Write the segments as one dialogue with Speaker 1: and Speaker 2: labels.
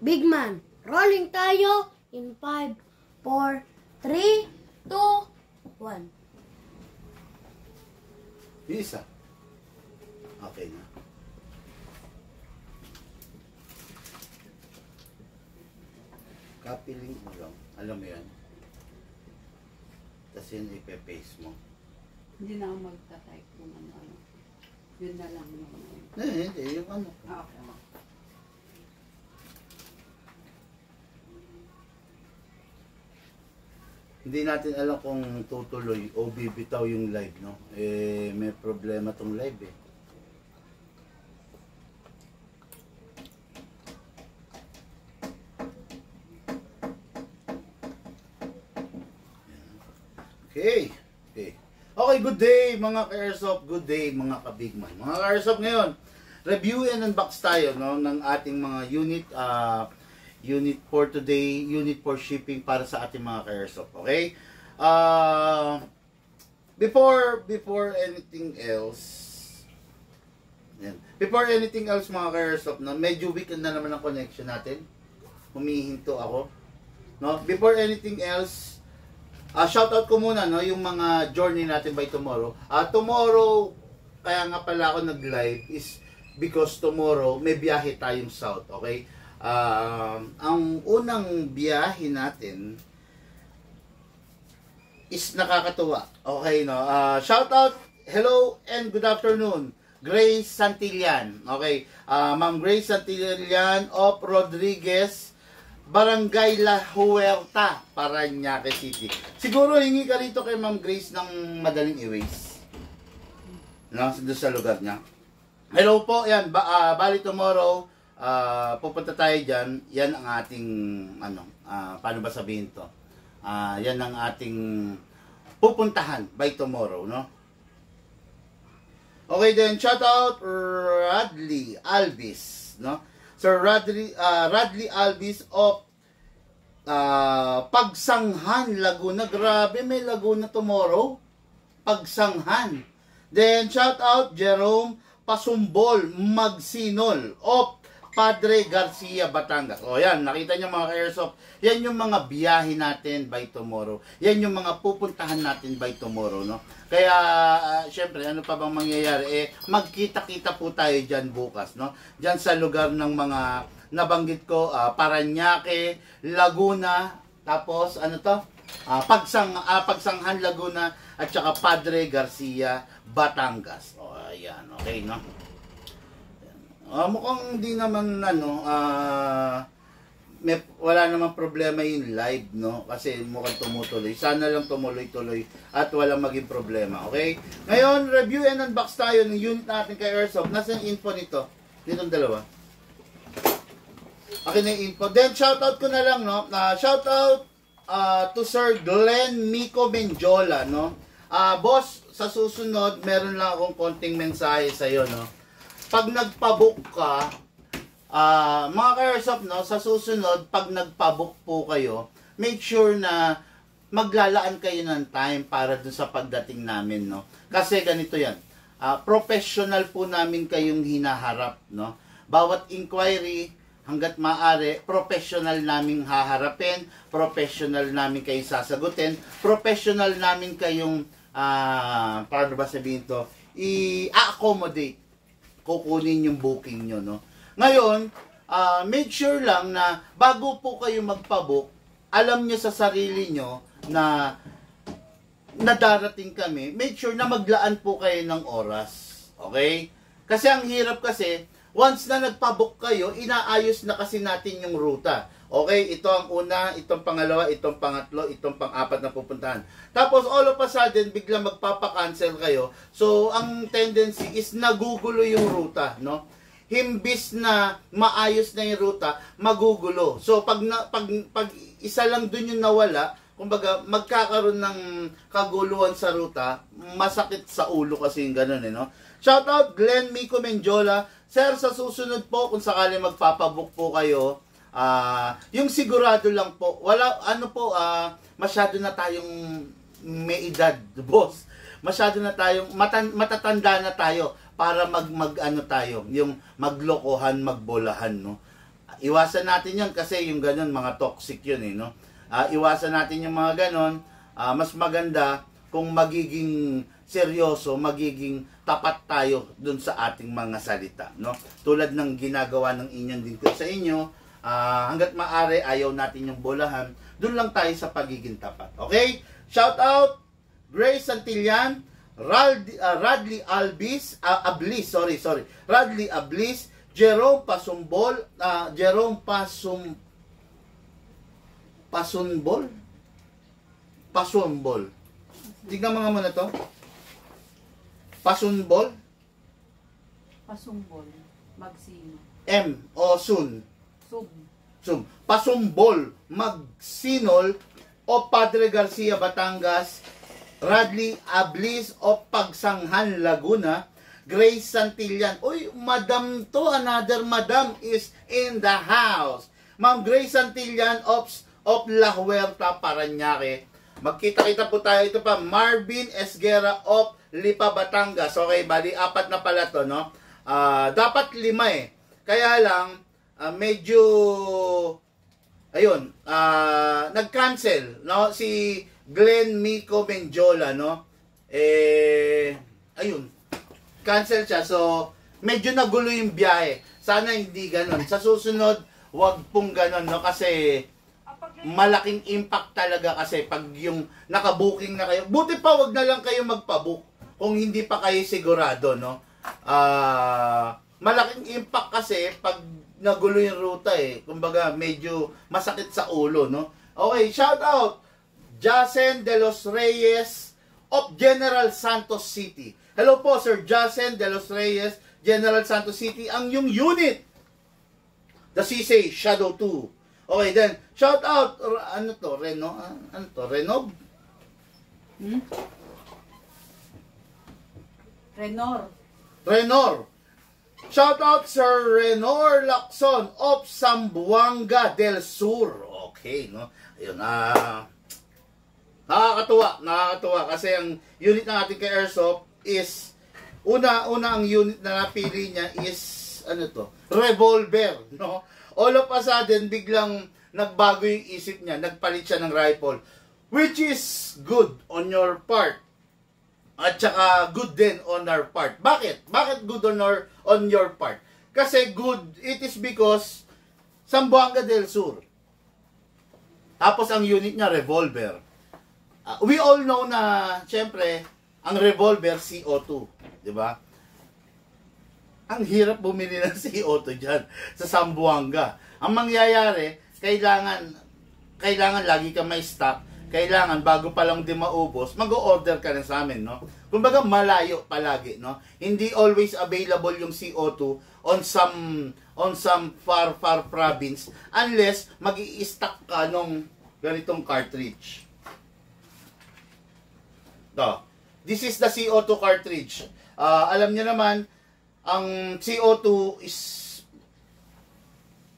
Speaker 1: Big man. Rolling tayo in 5, 4, 3, 2, 1.
Speaker 2: Isa. Okay na. Copy link mo lang. Alam mo yan. Tapos yun ipe-paste mo.
Speaker 3: Hindi na ako magta-type kung ano. Yun na lang yung ano.
Speaker 2: Hindi. Yung ano.
Speaker 3: Okay.
Speaker 2: Hindi natin alam kung tutuloy o bibitaw yung live, no? Eh, may problema tong live, eh. Okay. Okay, good day mga ka-airsoft. Good day mga ka-bigman. Mga ka-airsoft ngayon, review and unbox tayo, no, ng ating mga unit, unit for today, unit for shipping para sa ating mga ka-airsoft. Okay? Before anything else, yan. Before anything else mga ka-airsoft, no, medyo weekend na naman ang connection natin. Humihinto ako. No? Before anything else, shoutout ko muna, no, yung mga journey natin by tomorrow. Tomorrow, kaya nga pala ako nag-live is because tomorrow may biyahe tayong south, okay? Ang unang biyahe natin is nakakatuwa. Okay, no? Shoutout, hello and good afternoon. Grace Santillan. Okay, Ma'am Grace Santillan of Rodriguez, Barangay La Huerta, Parañaque City. Siguro hingi ka rito kay Ma'am Grace ng madaling i-waste. No, doon sa lugar niya. Hello po, yan. Bali tomorrow, pupunta tayo dyan. Yan ang ating, paano ba sabihin to? Yan ang ating pupuntahan by tomorrow, no? Okay, then, shout out Radley Alvis, no? Sir Radley Alvis of Pagsanghan, Laguna. Grabe, may Laguna tomorrow. Pagsanghan. Then, shout out Jerome Pasumbol Magsinol of Padre Garcia, Batangas. O yan, nakita nyo mga ka-airsoft, yan yung mga biyahe natin by tomorrow. Yan yung mga pupuntahan natin by tomorrow, no? Kaya, syempre, ano pa bang mangyayari? Magkita-kita po tayo dyan bukas, no? Dyan sa lugar ng mga nabanggit ko, Parañaque, Laguna, tapos, ano to? Pagsanghan, Laguna, at saka Padre Garcia, Batangas. O, ayan, okay, no? Mukhang hindi naman wala namang problema yung live, no? Kasi mukhang tumutuloy. Sana lang tumuloy-tuloy at walang maging problema, okay? Ngayon, review and unbox tayo ng unit natin kay Airsoft. Nasaan yung info nito? Ditong dalawa. Akin na yung info. Then, shoutout ko na lang, no? Shoutout to Sir Glenn Mico Menjola, no? Boss, sa susunod, meron lang akong konting mensahe sa'yo, no? Pag nagpabook ka, mga ka-airsoft, no, sa susunod, pag nagpabook po kayo, make sure na maglalaan kayo ng time para dun sa pagdating namin, no. Kasi ganito yan, professional po namin kayong hinaharap, no. Bawat inquiry, hanggat maaari, professional naming haharapin, professional namin kayong sasagutin, professional namin kayong, paano ba sabihin to, i-accommodate, kukunin yung booking nyo, no? Ngayon, make sure lang na bago po kayo magpabook, alam nyo sa sarili nyo na darating kami, make sure na maglaan po kayo ng oras. Okay? Kasi ang hirap kasi, once na nagpabook kayo, inaayos na kasi natin yung ruta. Okay, ito ang una, itong pangalawa, itong pangatlo, itong pang-apat na pupuntahan. Tapos all of a sudden, biglang magpapa-cancel kayo. So, ang tendency is nagugulo yung ruta, no? Himbis na maayos na yung ruta, magugulo. So, pag isa lang dun yung nawala, kumbaga, magkakaroon ng kaguluhan sa ruta, masakit sa ulo kasi yung ganun, no? Shoutout Glenn Mico Menjola. Sir, sa susunod po, kung sakali magpapabook po kayo, yung sigurado lang po, masyado na tayong may edad, boss. Masyado na tayong, matatanda na tayo para tayo, yung maglokohan, magbolahan, no? Iwasan natin yun kasi yung ganun, mga toxic yun eh, no? Iwasan natin yung mga ganun. Mas maganda kung magiging seryoso, magiging tapat tayo dun sa ating mga salita, no? Tulad ng ginagawa ng inyong lingkod sa inyo, hanggat maaari, ayaw natin yung bolahan, dun lang tayo sa pagiging tapat. Okay? Shout out, Grace Santillan, Radley Ablis, Jerome Pasunbol, Pasunbol. Tignan mga muna to. Pasunbol.
Speaker 3: Pasumbol. Magsino.
Speaker 2: M o Sun.
Speaker 3: Sub.
Speaker 2: Pasumbol, Magsinol o Padre Garcia, Batangas, Radley Ablis o Pagsanghan, Laguna, Grace Santillan. Uy, madam to, another madam is in the house. Ma'am Grace Santillan of La Huerta, Parañaque. Magkita-kita po tayo. Ito pa, Marvin Esguera of Lipa, Batangas. Okay, bali, 4 na pala to, no? Dapat 5 eh. Kaya lang, medyo, ayun, nag-cancel, no? Si Glenn Mico Menjola, no? Ayun, cancel siya. So, medyo nagulo yung biyahe. Sana hindi ganun. Sa susunod, wag pong ganun, no? Kasi, malaking impact talaga kasi pag yung nakabooking na kayo. Buti pa, wag na lang kayo magpabook kung hindi pa kayo sigurado, no? Malaking impact kasi pag nagulo yung ruta eh. Kumbaga, medyo masakit sa ulo, no? Okay, shout out Jacen de los Reyes of General Santos City. Hello po, Sir Jacen de los Reyes, General Santos City, ang yung unit. The CSA Shadow 2. Okay, then, shout out, ano to, Renov? Renor. Shout out Sir Renor Lacson of Zamboanga del Sur. Okay, no? Ayun, nakakatuwa kasi ang unit ng ating ka-airsoft is una ang unit na napili niya is ano to? Revolver, no? All of a sudden biglang nagbago yung isip niya, nagpalit siya ng rifle, which is good on your part. At saka good din on our part. Bakit? Bakit good on your part? Kasi good, it is because Zamboanga del Sur. Tapos ang unit niya, revolver. We all know na, syempre, ang revolver, CO2. Diba? Ang hirap bumili ng CO2 dyan sa Zamboanga. Ang mangyayari, kailangan lagi ka may stock. Kailangan, bago pa lang di maubos, mag-o-order ka na sa amin, no? Kumbaga, malayo palagi, no? Hindi always available yung CO2 on some far province unless mag-i-stock ka nung ganitong cartridge. To. This is the CO2 cartridge. Alam niyo naman, ang CO2 is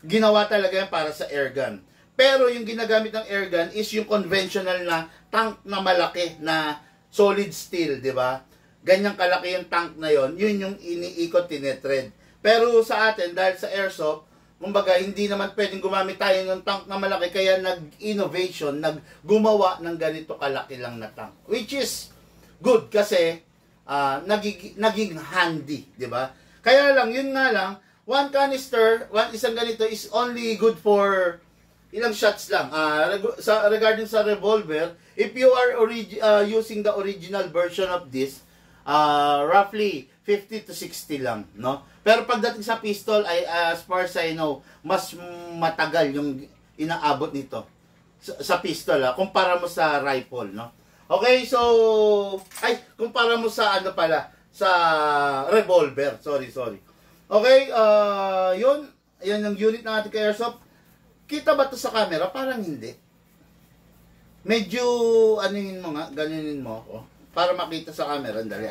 Speaker 2: ginawa talaga yan para sa airgun. Pero yung ginagamit ng airgun is yung conventional na tank na malaki na solid steel, di ba? Ganyang kalaki yung tank na yon, yun yung iniikot, tinetread. Pero sa atin, dahil sa airsoft, kumbaga, hindi naman pwedeng gumamit tayo ng tank na malaki, kaya nag-innovation, naggumawa ng ganito kalaki lang na tank. Which is good kasi naging handy, di ba? Kaya lang, yun nga lang, one canister, isang ganito is only good for ilang shots lang. Regarding sa revolver, if you are using the original version of this, roughly 50 to 60 lang, no? Pero pagdating sa pistol, as far as I know, mas matagal yung inaabot nito sa pistol, kumpara mo sa rifle, no? Okay, so, kumpara mo sa ano pala, sa revolver. Sorry. Okay, yun ang unit ng ating ka-airsoft. Kita ba to sa camera? Parang hindi. Medyo, ganunin mo ako. Para makita sa camera. Dali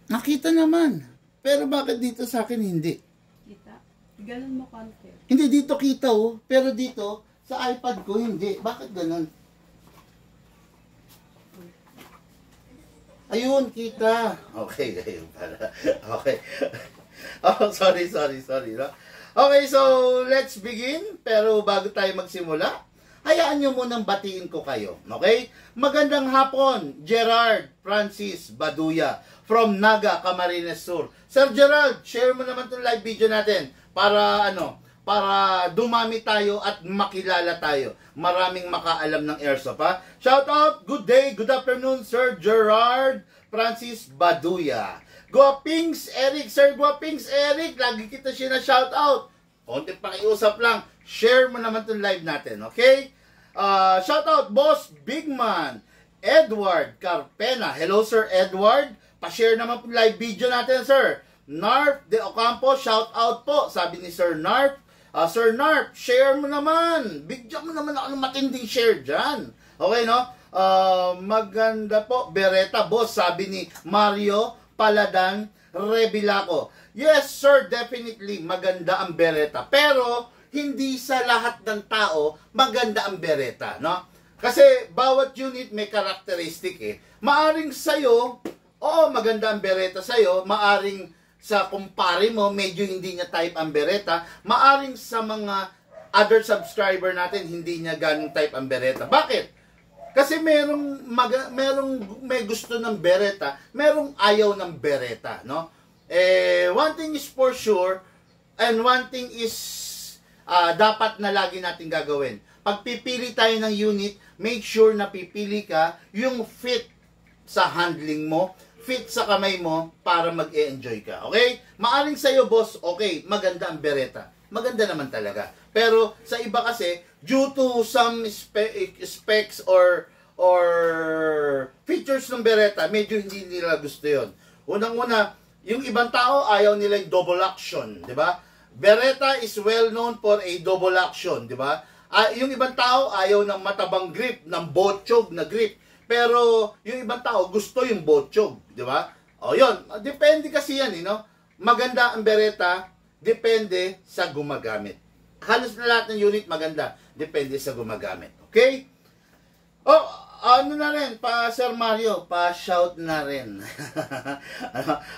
Speaker 2: Nakita naman. Pero bakit dito sa akin hindi?
Speaker 3: Kita. Ganun mo konti.
Speaker 2: Hindi, dito kita Pero dito, sa iPad ko hindi. Bakit ganun? Ayun, kita. Okay, ayun pala. Okay. Oh, sorry. No? Okay, so let's begin. Pero bago tayo magsimula, hayaan nyo munang batiin ko kayo. Okay? Magandang hapon, Gerard Francis Baduya from Naga, Camarines Sur. Sir Gerald, share mo naman itong live video natin para para dumami tayo at makilala tayo. Maraming makaalam ng airsoft, ha? Shout out, good day, good afternoon, Sir Gerard Francis Baduya. Guapings Eric, Sir Guapings Eric, lagi kita siya na shout out. Konting pakiusap lang, share mo naman itong live natin, okay? Shout out, Boss Bigman, Edward Carpena. Hello, Sir Edward. Pa-share naman po live video natin, Sir. Narp de Ocampo, shout out po, sabi ni Sir Narp. Sir Narp, share mo naman. Bigyan mo naman ako ng matinding share dyan. Okay, no? Maganda po. Beretta, boss, sabi ni Mario Paladan Rebilaco. Yes, sir, definitely maganda ang Beretta. Pero, hindi sa lahat ng tao maganda ang Beretta, no? Kasi, bawat unit may karakteristik eh. Maaring sa'yo, oo, maganda ang Beretta sa'yo. Maaring sa kumpare mo, medyo hindi niya type ang Beretta. Maaring sa mga other subscriber natin, hindi niya ganong type ang Beretta. Bakit? Kasi may gusto ng Beretta, merong ayaw ng Beretta, no? One thing is for sure, and one thing is dapat na lagi natin gagawin. Pag pipili tayo ng unit, make sure na pipili ka yung fit sa handling mo, fit sa kamay mo para mag-e-enjoy ka. Okay? Maaring sa'yo, boss, okay, maganda ang Beretta. Maganda naman talaga. Pero sa iba kasi, due to some specs or features ng Beretta, medyo hindi nila gusto yun. Unang-una, yung ibang tao, ayaw nila yung double action. Di ba? Beretta is well known for a double action. Di ba? Yung ibang tao, ayaw ng matabang grip, ng botchog na grip. Pero yung ibang tao gusto yung botchog, di ba? O yun, depende kasi yan, no? Maganda ang Beretta, depende sa gumagamit. Halos na lahat ng unit maganda, depende sa gumagamit. Okay? Oh, ano na rin, pa Sir Mario, pa-shout na rin.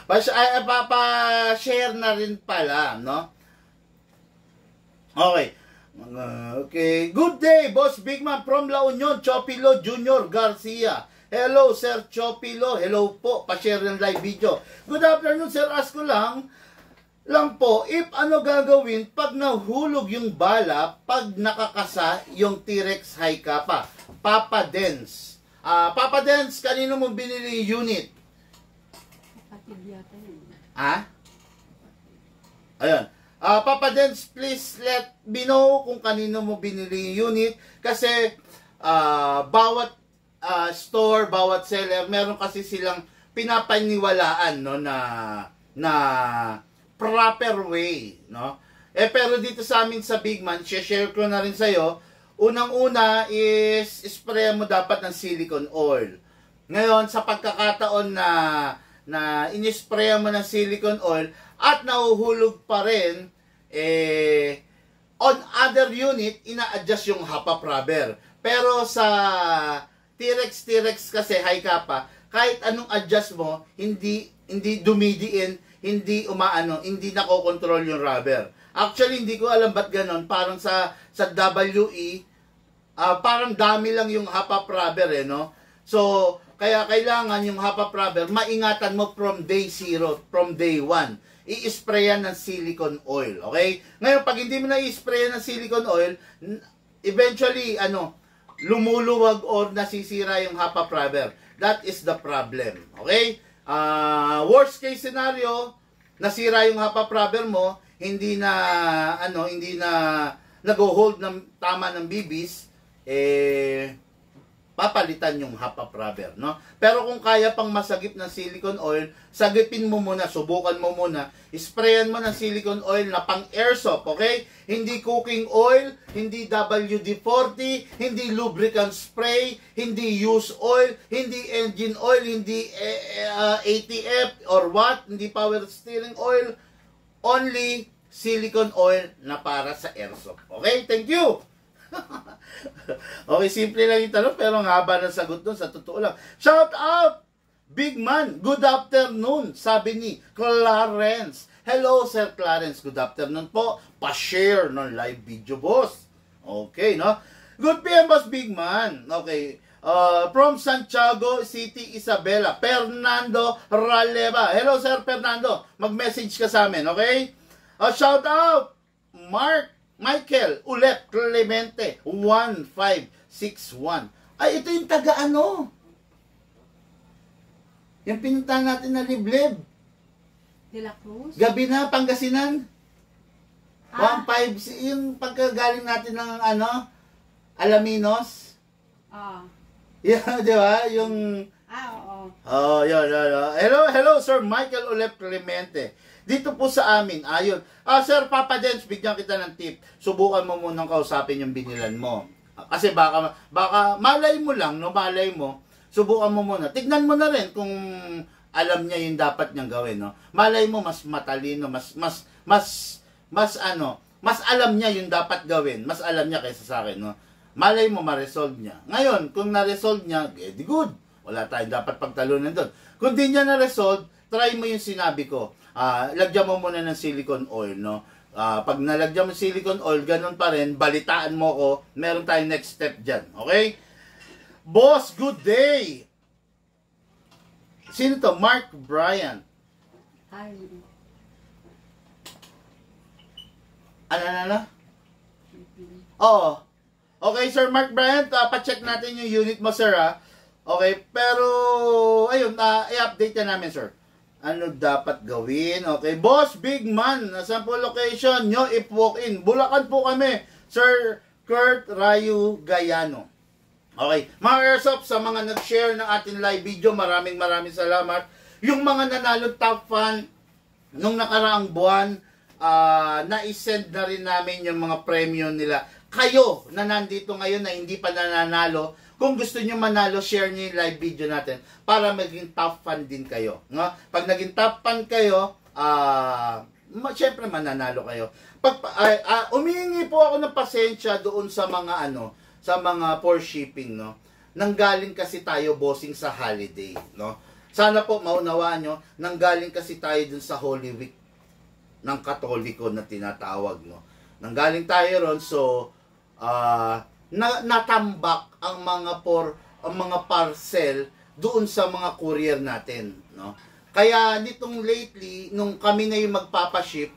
Speaker 2: Pa-share na rin pala, no? Okay. Okay. Good day, Boss Bigman from La Union, Chopilo Junior Garcia. Hello, Sir Chopilo. Hello po. Pa-share ng live video. Good afternoon, Sir. Ask ko lang po, if ano gagawin pag nahulog yung bala, pag nakakasa yung T-Rex High Kappa? Papa Dance. Papa Dance, kanino mo binili unit?
Speaker 3: Kapatid yata yun.
Speaker 2: Ayan. Papa Dance, please let me know kung kanino mo binili yung unit. Kasi bawat store, bawat seller, meron kasi silang pinapaniwalaan, no, na proper way, no? Pero dito sa amin sa Bigman, share ko na rin sa'yo, unang-una is spray mo dapat ng silicone oil. Ngayon, sa pagkakataon na in-spray mo ng silicone oil at nahuhulog pa rin, on other unit, ina-adjust yung hop-up rubber. Pero sa T-Rex kasi high kappa, kahit anong adjust mo, hindi dumidiin, hindi hindi nakokontrol yung rubber. Actually, hindi ko alam ba't ganon. Parang sa WE, parang dami lang yung hop-up rubber, no? So, kaya kailangan yung hop-up rubber, maingatan mo from day 0, from day 1. I-sprayan ng silicone oil, okay? Ngayon, pag hindi mo na i-sprayan ng silicone oil, eventually, lumuluwag or nasisira yung hop-up rubber. That is the problem, okay? Worst case scenario, nasira yung hop-up rubber mo, hindi na nag-hold ng tama ng bibis, papalitan yung hop-up rubber, no? Pero kung kaya pang masagip ng silicone oil, sagipin mo muna, subukan mo muna, sprayan mo ng silicone oil na pang airsoft, okay? Hindi cooking oil, hindi WD-40, hindi lubricant spray, hindi used oil, hindi engine oil, hindi ATF or what, hindi power steering oil, only silicone oil na para sa airsoft. Okay? Thank you! Okay, simple lang yung tanong pero ang haba ng sagot doon, sa totoo lang. Shout out! Big man, good afternoon, sabi ni Clarence. Hello, Sir Clarence. Good afternoon po. Pa-share ng live video, boss. Okay, no? Good PM, Boss Big Man. Okay. From Santiago City, Isabela, Fernando Raleva. Hello, Sir Fernando. Mag-message ka sa amin, okay? Shout out, Michael Ulep Clemente, 1561. Ay, ito yung taga-ano? Yung pinuntahan natin na liblib.
Speaker 3: De La Cruz?
Speaker 2: Gabi na, Pangasinan. 15, yung pagkagaling natin ng Alaminos.
Speaker 3: Ah.
Speaker 2: Yeah, di ba? Yung...
Speaker 3: Oo.
Speaker 2: Oh, yun. Hello, Sir Michael Ulep Clemente. Dito po sa amin, ayun. Sir Papa Dens, bigyan kita ng tip. Subukan mo munang kausapin yung binilan mo. Kasi baka malay mo lang, no? Malay mo. Subukan mo muna. Tignan mo na rin kung alam niya yung dapat niyang gawin, no? Malay mo mas matalino, mas alam niya yung dapat gawin. Mas alam niya kaysa sa akin, no? Malay mo ma-resolve niya. Ngayon, kung na-resolve niya, edi good. Wala tayong dapat pagtalunan doon. Kung di niya na-resolve, try mo yung sinabi ko. Lagyan mo muna ng silicone oil, no? Pag nalagyan mo silicone oil, ganun pa rin, balitaan mo ko, meron tayong next step dyan. Okay? Boss, good day! Sino to? Mark Bryant.
Speaker 3: Ay.
Speaker 2: Ano? Oo. Okay, Sir Mark Bryant, pa-check natin yung unit mo, sir, ha? Okay, pero, ayun, i-update ka namin, sir. Ano dapat gawin? Okay, Boss Big Man, nasaan po location nyo if walk-in? Bulacan po kami, Sir Kurt Rayu Gayano. Okay, mga Airsoft, sa mga nag-share ng ating live video, maraming salamat. Yung mga nanalo top fan nung nakaraang buwan, na-send na rin namin yung mga premium nila. Kayo na nandito ngayon na hindi pa nananalo, kung gusto nyo manalo, share nyo yung live video natin para maging top fan din kayo. No? Pag naging top fan kayo, syempre mananalo kayo. Umihingi po ako ng pasensya doon sa mga sa mga for shipping, no. Nanggaling kasi tayo bossing sa holiday, no. Sana po maunawaan nyo, nanggaling kasi tayo dun sa Holy Week ng Katoliko na tinatawag, no. Nanggaling tayo ron, so natambak ang mga parcel doon sa mga courier natin, no. Kaya nitong lately, nung kami na yung magpapaship,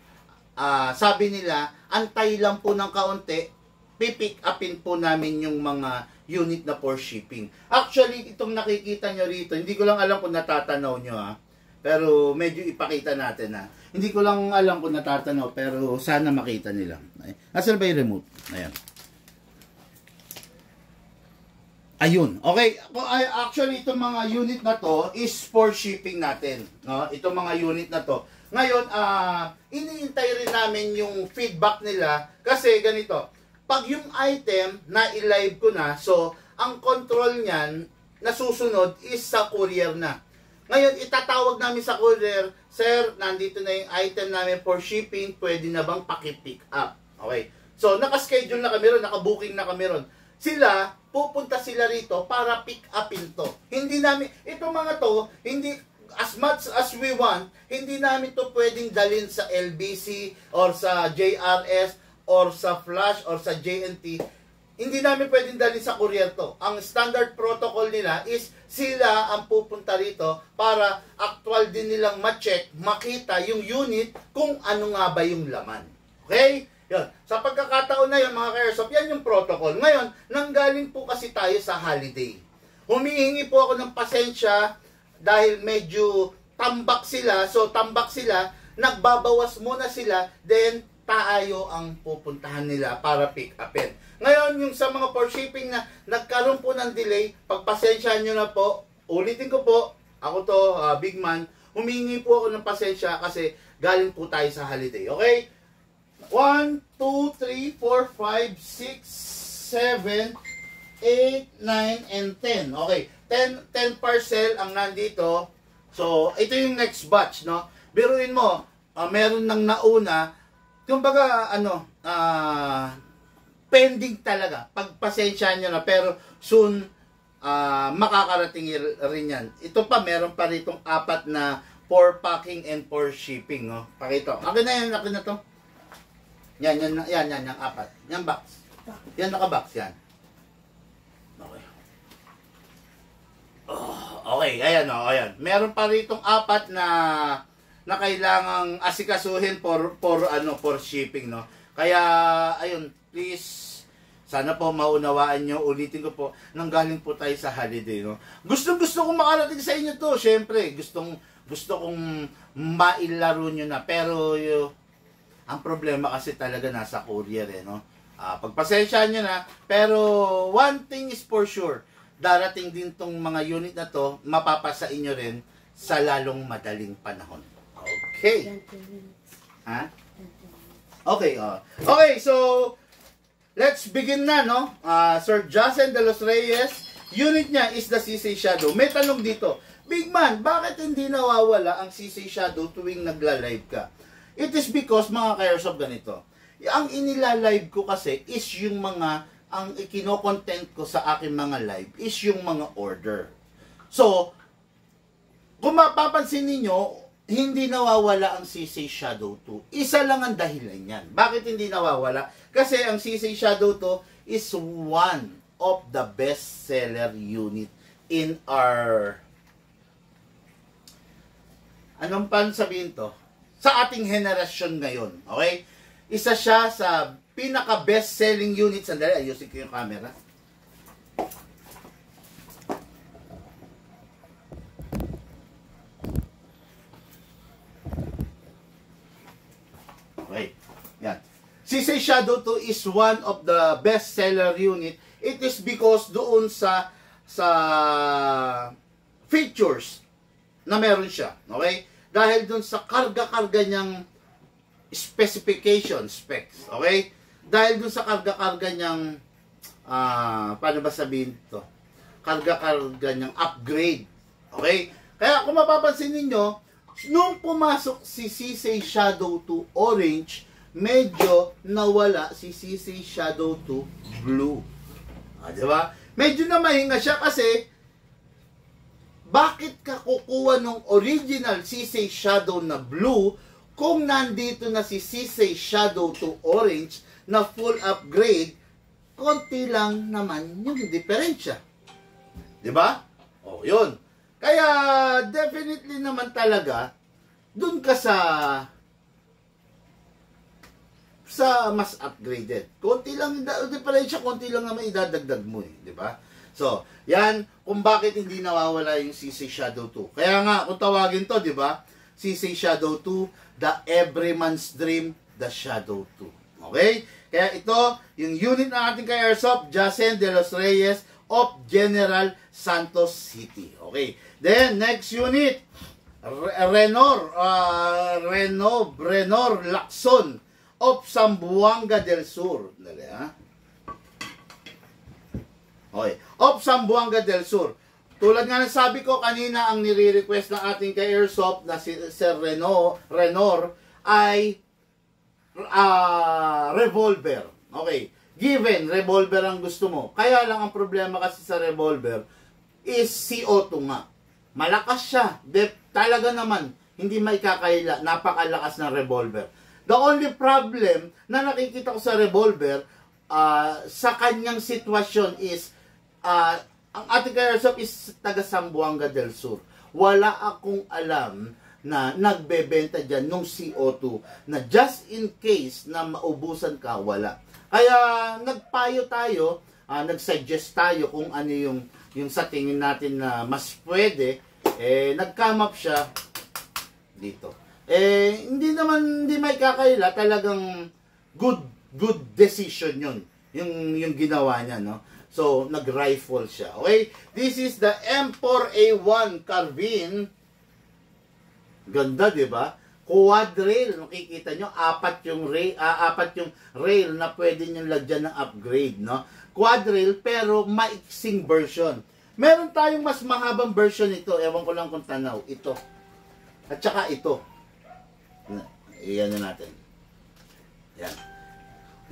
Speaker 2: sabi nila, antay lang po ng kaunti, pipick upin po namin yung mga unit na for shipping. Actually, itong nakikita nyo rito, hindi ko lang alam kung natatanaw nyo, ha. Pero medyo ipakita natin, ha. Hindi ko lang alam kung natatanaw, pero sana makita nila. Asan ba yung remote? Ayan. Ayun. Okay. Actually, itong mga unit na to is for shipping natin. No? Itong mga unit na to. Ngayon, iniintay rin namin yung feedback nila kasi ganito. Pag yung item na i-live ko na, so, ang control niyan na susunod is sa courier na. Ngayon, itatawag namin sa courier, Sir, nandito na yung item namin for shipping, pwede na bang paki-pick up? Okay. So, naka-schedule na kami ron, naka-booking na kami ron. Sila, pupunta sila rito para pick upin to. Hindi namin, itong mga to, hindi, as much as we want, hindi namin to pwedeng dalhin sa LBC or sa JRS or sa Flash or sa JNT. Hindi namin pwedeng dalhin sa courier to. Ang standard protocol nila is sila ang pupunta rito para actual din nilang ma-check, makita yung unit kung ano nga ba yung laman. Okay? Yun. Sa pagkakataon na yun, mga ka-airsoft, yan yung protocol. Ngayon, nanggaling po kasi tayo sa holiday. Humihingi po ako ng pasensya dahil medyo tambak sila. So, tambak sila, nagbabawas muna sila, then tayo ang pupuntahan nila para pick upin. Ngayon, yung sa mga for shipping na nagkaroon po ng delay, pagpasensyahan nyo na po, ulitin ko po, ako to, Big Man, humihingi po ako ng pasensya kasi galing po tayo sa holiday. Okay? 1, 2, 3, 4, 5, 6, 7, 8, 9, and 10. Okay, 10 parcel ang nandito. So, ito yung next batch, no? Biruin mo, meron nang nauna. Kumbaga, pending talaga. Pagpasensyahan nyo na, pero soon, makakarating rin yan. Ito pa, meron pa ritong 4 na for packing and for shipping, no? Pakita. Akin na to. Yan, yung apat. Yan box. Yan naka-box, yan. Okay. Okay, ayan, ayan. Meron pa ritong apat na kailangang asikasuhin for shipping, no? Kaya, ayun, please, sana po maunawaan nyo. Ulitin ko po, nanggaling po tayo sa holiday, no? Gusto kong makarating sa inyo to. Syempre, gusto kong mailaro nyo na. Pero, ang problema kasi talaga nasa courier, no? Pagpasensyahan nyo na. Pero, one thing is for sure, darating din tong mga unit na to, mapapasa inyo rin sa lalong madaling panahon. Okay. Ha? Okay, okay, so, let's begin na, no? Sir Jason de los Reyes, unit niya is the CC Shadow. May tanong dito, Big Man, bakit hindi nawawala ang CC Shadow tuwing nagla-live ka? It is because, mga ka-airs of ganito, ang inila-live ko kasi is yung mga, ang ikino-content ko sa aking mga live is yung mga order. So, kung mapapansin ninyo, hindi nawawala ang CC Shadow 2. Isa lang ang dahilan yan. Bakit hindi nawawala? Kasi ang CC Shadow 2 is one of the best seller unit in our, anong pan sabihin to? Sa ating henerasyon ngayon. Okay? Isa siya sa pinaka best selling unit. Sandali, ayusin ko yung camera. Okay. Yan. CC Shadow 2 is one of the best seller unit. It is because doon sa features na meron siya. Okay? Dahil doon sa karga-karga niyang specs. Okay? Dahil doon sa karga-karga niyang paano ba sabihin ito? Karga-karga niyang upgrade. Okay? Kaya kung mapapansin ninyo, nung pumasok si CC Shadow 2 Orange, medyo nawala si CC Shadow 2 Blue. Diba? Medyo na mahinga siya kasi bakit ka kukuha ng original CC Shadow na Blue kung nandito na si CC Shadow 2 Orange na full upgrade, konti lang naman yung diferensya. Diba? O, yun. Kaya, definitely naman talaga, dun ka sa mas upgraded. Konti lang yung diferensya, konti lang naman idadagdag mo eh. Diba? So, yan, kung bakit hindi nawawala yung CC Shadow 2. Kaya nga, kung tawagin to, diba? CC Shadow 2, the Everyman's Dream, the Shadow 2. Okay? Kaya ito, yung unit ng ating ka-airsoft, Jason de los Reyes of General Santos City. Okay? Then, next unit, Renor Lacson of Zamboanga del Sur. Dali, ha? Okay. Of Zamboanga del Sur. Tulad nga ng sabi ko kanina, ang nire-request ng ating ka-airsoft na si Sir Renor ay revolver. Okay. Given, revolver ang gusto mo. Kaya lang ang problema kasi sa revolver is CO2 nga. Malakas siya. Talaga naman, hindi maikakaila. Napakalakas ng revolver. The only problem na nakikita ko sa revolver, sa kanyang sitwasyon is, ang ating ka-airsoft is taga Zamboanga del Sur. Wala akong alam na nagbebenta dyan nung CO2 na just in case na maubusan ka, wala. Kaya nagpayo tayo, nag-suggest tayo kung ano yung sa tingin natin na mas pwede, nag-come up siya dito. Hindi may kakaila, talagang good decision yun, yung ginawa niya, no? So, nag-rifle siya. Okay? This is the M4A1 carbine. Ganda, di ba? Quad rail, makikita nyo, apat yung rail na pwede nyo lagyan ng upgrade, no? Quad rail, pero maiksing version. Meron tayong mas mahabang version nito. Ewan ko lang kung tanaw. Ito. At saka ito. Iyan na natin. Yan.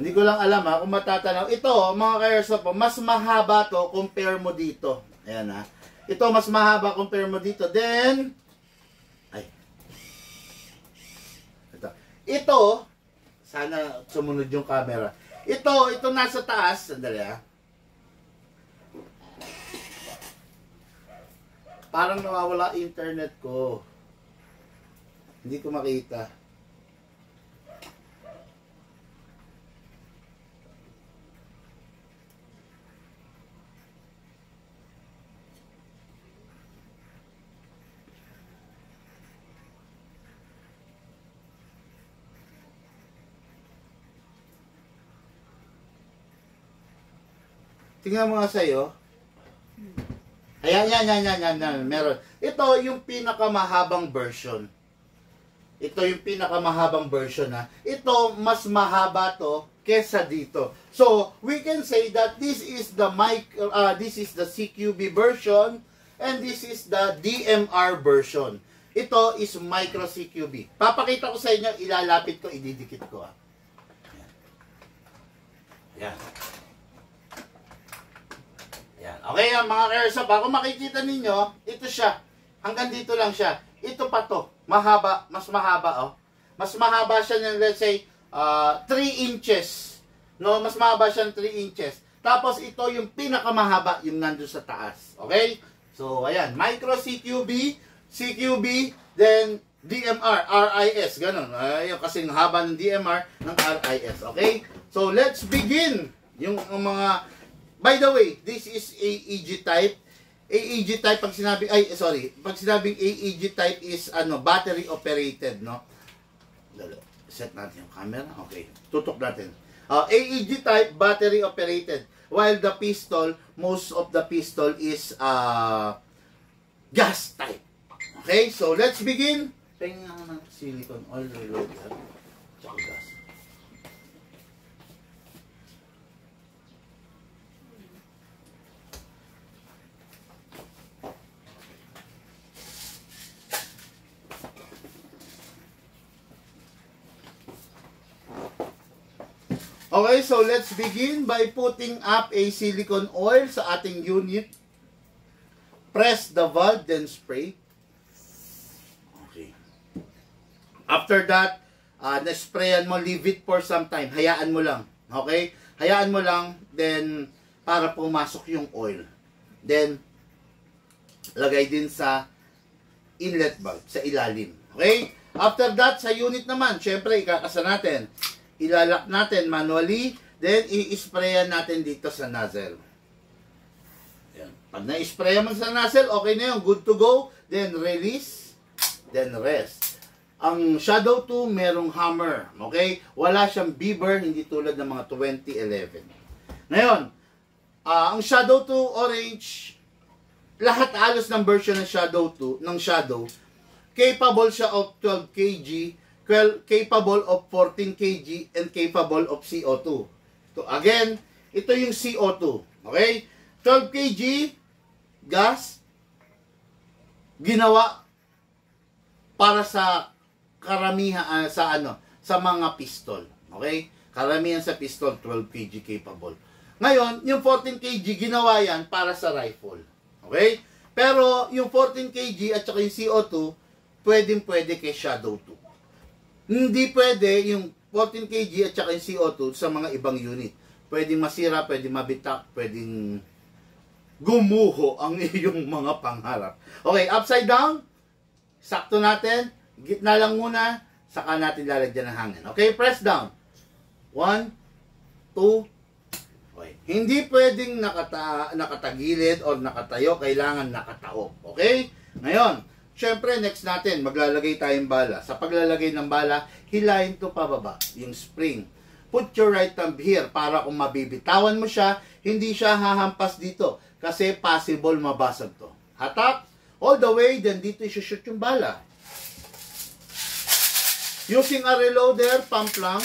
Speaker 2: Hindi ko lang alam kung matatanaw. Ito, mga ka-airsoft, mas mahaba to compare mo dito. Ayan ha. Ito, mas mahaba compare mo dito. Then, Ito, sana sumunod yung camera. Ito nasa taas. Sandali ah. Parang nawawala internet ko. Hindi ko makita. Tingnan mo nga sa'yo. Ayan, yan. Meron. Ito yung pinakamahabang version. Ito yung pinakamahabang version ha. Ito, mas mahaba to kesa dito. So, we can say that this is the CQB version and this is the DMR version. Ito is micro CQB. Papakita ko sa inyo, ilalapit ko, ididikit ko ha. Ayan. Yan. Okay, mga Airsoft, kung makikita ninyo, ito siya. Hanggang dito lang siya. Ito pa to. Mahaba. Mas mahaba, oh. Mas mahaba siya ng, let's say, 3 inches. No? Mas mahaba siya ng 3 inches. Tapos, ito yung pinakamahaba, yung nandun sa taas. Okay? So, ayan. Micro CQB, then DMR, RIS. Ganun. Ayun, kasing haba ng DMR, ng RIS. Okay? So, let's begin. Yung mga... By the way, this is AEG type. AEG type, pag sinabing AEG type is battery operated, no? Set natin yung camera. Okay, tutok natin. AEG type, battery operated. While the pistol, most of the pistol is gas type. Okay, so let's begin. Tingnan nga ng silicone oil reload yan. Tsaka gas. Okay, so let's begin by putting up a silicone oil sa ating unit. Press the valve, then spray. Okay. After that, na-sprayan mo, leave it for some time. Hayaan mo lang. Okay? Hayaan mo lang, then, para pumasok yung oil. Then, lagay din sa inlet valve, sa ilalim. Okay? After that, sa unit naman, syempre, ikakasa natin. Ilalak natin manually, then i-sprayan natin dito sa nozzle. Yan. Pag na-sprayan mo sa nozzle, okay na yun, good to go, then release, then rest. Ang Shadow 2, merong hammer, okay? Wala siyang beaver, hindi tulad ng mga 2011. Ngayon, ang Shadow 2 orange, lahat halos ng version ng Shadow 2, ng Shadow, capable siya of 12 kg, capable of 14 kg and capable of CO2. So again, ito yung CO2. Okay? 12 kg gas ginawa para sa karamihan sa mga pistol. Okay? Karamihan sa pistol 12 kg capable. Ngayon, yung 14 kg ginawa yan para sa rifle. Okay? Pero yung 14 kg at saka yung CO2 pwede kay Shadow 2. Hindi pwede yung 14 kg at saka yung CO2 sa mga ibang unit. Pwedeng masira, pwedeng mabitak, pwedeng gumuho ang iyong mga pangarap. Okay, upside down. Sakto natin. Gitna lang muna. Saka natin lalagyan ng hangin. Okay, press down. 1, 2. Okay. Hindi pwedeng nakatagilid o nakatayo. Kailangan nakataob. Okay? Ngayon, syempre, next natin, maglalagay tayong bala. Sa paglalagay ng bala, hilahin to pababa, yung spring. Put your right thumb here para kung mabibitawan mo siya, hindi siya hahampas dito. Kasi possible mabasag to. Hatak, all the way, then dito isushoot yung bala. Using a reloader, pump lang.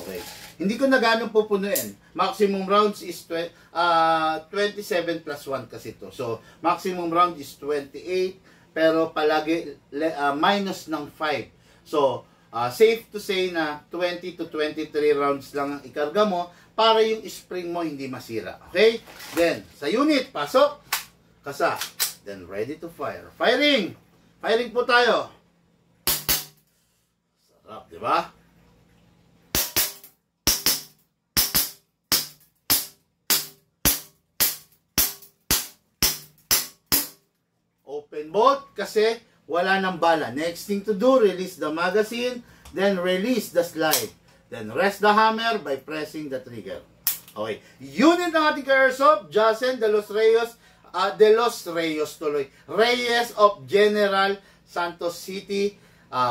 Speaker 2: Okay. Hindi ko na gano'ng pupunuin. Maximum rounds is 27 plus 1 kasi to. So, maximum round is 28, pero palagi minus ng 5. So, safe to say na 20 to 23 rounds lang ang ikarga mo para yung spring mo hindi masira. Okay? Then, sa unit, pasok, kasa. Then, ready to fire. Firing! Firing po tayo. Sarap, di ba? Open bolt kasi wala ng bala. Next thing to do, release the magazine, then release the slide. Then rest the hammer by pressing the trigger. Okay. Unit ng ating airsoft, Jacen de los Reyes tuloy. Reyes of General Santos City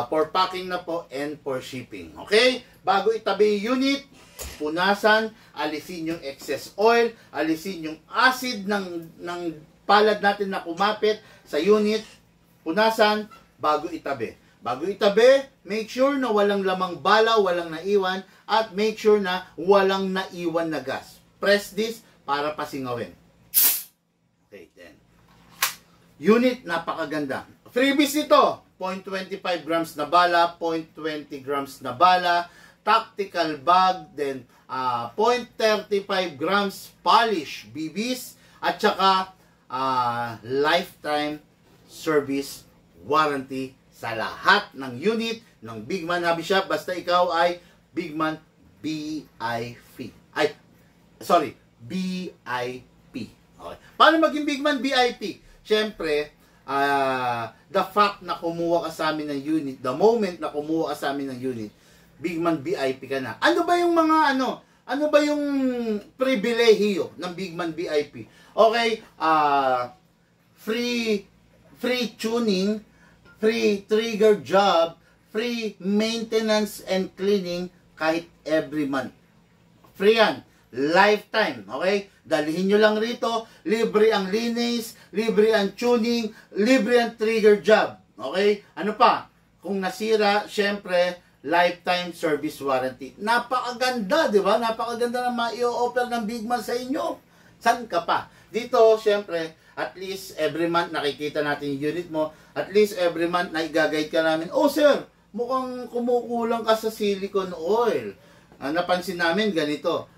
Speaker 2: for packing na po and for shipping. Okay? Bago itabi yung unit, punasan, alisin yung excess oil, alisin yung acid ng palad natin na kumapit sa unit, punasan, bago itabi. Bago itabi, make sure na walang lamang bala, walang naiwan, at make sure na walang naiwan na gas. Press this para pasingawin. Okay, then. Unit, napakaganda. Freebies nito, 0.25 grams na bala, 0.20 grams na bala, tactical bag, then 0.35 grams polish BBs, at saka lifetime service warranty sa lahat ng unit ng Bigman Hobby Shop. Basta ikaw ay Bigman BIP. BIP. Okay. Paano maging Bigman BIP? Siyempre, the fact na kumuha ka sa amin ng unit, the moment na kumuha ka sa amin ng unit, Bigman BIP ka na. Ano ba yung mga ano ba yung pribilehiyo ng Bigman BIP? Okay, free tuning, free trigger job, free maintenance and cleaning kahit every month. Free yan. Lifetime. Okay? Dalhin nyo lang rito. Libre ang linis, libre ang tuning, libre ang trigger job. Okay? Ano pa? Kung nasira, syempre, lifetime service warranty. Napakaganda, di ba? Napakaganda na ma-i-offer ng Bigman sa inyo. San ka pa? Dito, syempre, at least every month nakikita natin yung unit mo. At least every month na i-guide ka namin. Oh sir, mukhang kumukulang ka sa silicone oil. Napansin namin ganito.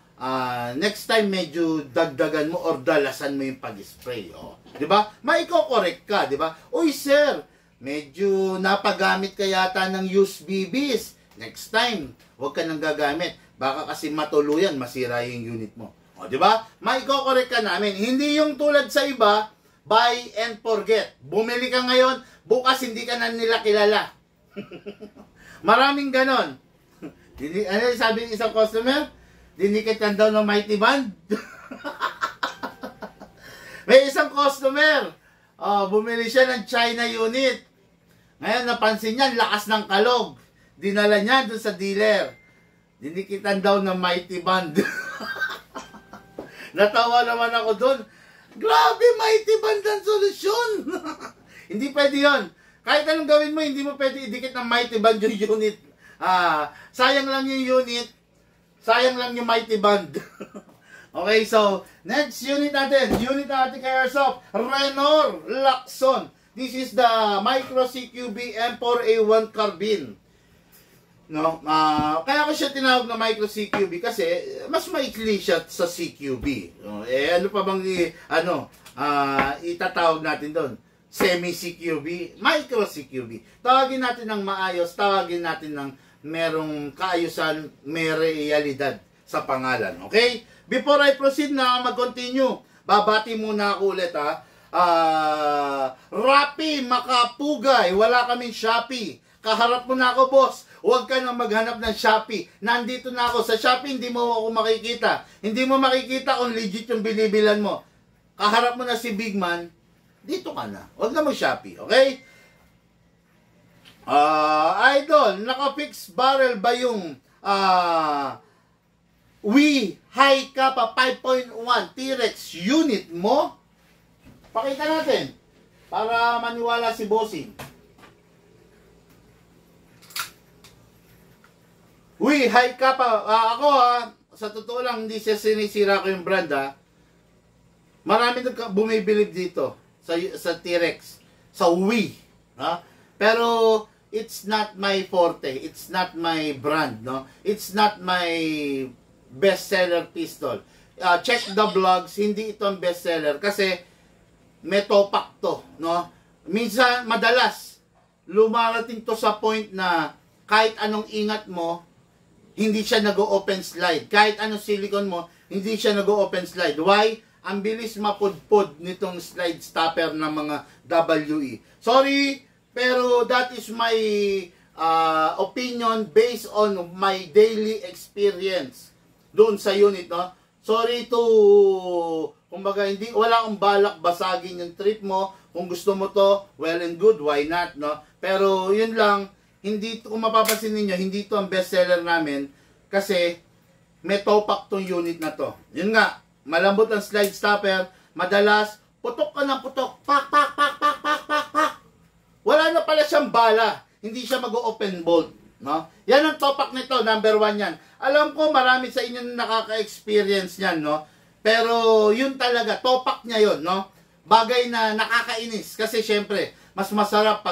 Speaker 2: Next time medyo dagdagan mo or dalasan mo yung pag-spray. Oh. 'Di ba? Maiko-correct ka, 'di ba? Uy sir, medyo napagamit ka yata ng used BBs. Next time, huwag ka nang gagamit. Baka kasi matuluyan, masira yung unit mo. O, di ba? Maiko-correct ka namin. Hindi yung tulad sa iba, buy and forget. Bumili ka ngayon, bukas hindi ka na nila kilala. Maraming ganon. Ano sabi ng isang customer? Dinikitan daw ng Mighty Band. May isang customer, bumili siya ng China unit. Ngayon, napansin niya, lakas ng kalog. Dinala niya doon sa dealer. Dinikitan daw ng Mighty Band. Natawa naman ako doon. Grabe, Mighty Band ang solusyon. Hindi pwede yun. Kahit anong gawin mo, hindi mo pwede idikit ng Mighty Band yung unit. Sayang lang yung unit. Sayang lang yung Mighty Band. Okay, so, next unit natin. Unit natin kay Airsoft. Renor Lacson. This is the Micro CQB M4A1 carbine. No, kaya ko siya tinawag na Micro CQB kasi mas maikli siya sa CQB. Ano pa bang itatawag natin doon? Semi CQB, Micro CQB. Tawagin natin ng maayos, tawagin natin ng merong kaayusan, may realidad sa pangalan. Okay? Before I proceed na mag-continue, babati muna ako ulit Rappi Makapugay, wala kaming Shopee. Kaharap mo na ako, boss. Huwag ka nang maghanap ng Shopee. Nandito na ako. Sa Shopee, hindi mo ako makikita. Hindi mo makikita kung legit yung binibilan mo. Kaharap mo na si Bigman, dito ka na. Huwag na mo Shopee, okay? Idol, naka-fix barrel ba yung High Kappa 5.1 T-Rex unit mo? Pakita natin para maniwala si Bossing. High Kappa. Ako sa totoo lang, hindi siya sinisira ko yung brand Marami bumibilib dito sa T-Rex, sa Pero it's not my forte, it's not my brand, no? It's not my bestseller pistol. Check the blogs, hindi ito ang bestseller kasi may topak to, no? Minsan, madalas, lumarating to sa point na kahit anong ingat mo, hindi siya nag-open slide. Kahit anong silicone mo, hindi siya nag-open slide. Why? Ang bilis mapudpod nitong slide stopper ng mga WE. Sorry, pero that is my opinion based on my daily experience doon sa unit, no? Sorry to, kumbaga, wala akong balak basagin yung trip mo. Kung gusto mo to, well and good, why not, no? Pero yun lang, hindi, kung mapapansin ninyo, hindi to ang bestseller namin kasi may topak tong unit na to. Yun nga, malambot ang slide stopper, madalas, putok ka ng putok, pak, pak, pak, pak, pak, pak, pak. Wala na pala siyang bala, hindi siya mag-open bolt, no? Yan ang topak nito, number 1 yan. Alam ko, marami sa inyo nakaka-experience yan, no? Pero yun talaga, topak niya yun, no? Bagay na nakakainis kasi syempre, mas masarap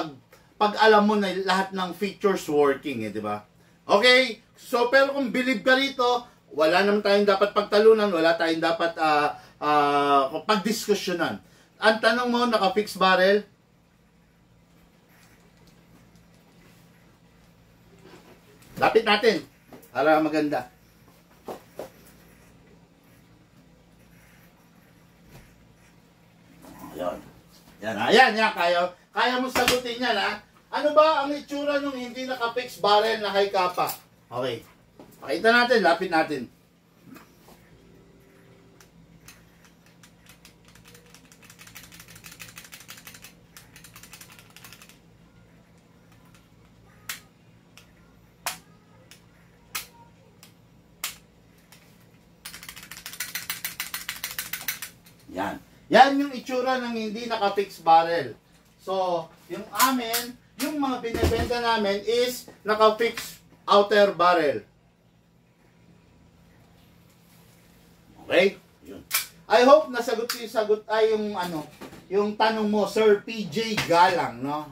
Speaker 2: pag alam mo na lahat ng features working, di ba? Okay, so pero kung believe ka rito, wala naman tayong dapat pagtalunan, wala tayong dapat pagdiskusyonan. Ang tanong mo, naka-fixed barrel? Lapit natin para maganda. Ayan. Yan, kaya mo sagutin yan, ha? Ano ba ang itsura nung hindi naka-fixed barrel na high kappa? Okay. Pakita natin, lapit natin. Yan. Yan yung itsura ng hindi naka-fixed barrel. So, yung amin, yung mga binibenta namin is naka-fixed outer barrel. Okay? Yun. I hope nasagot ko yung tanong mo, Sir PJ Galang, no?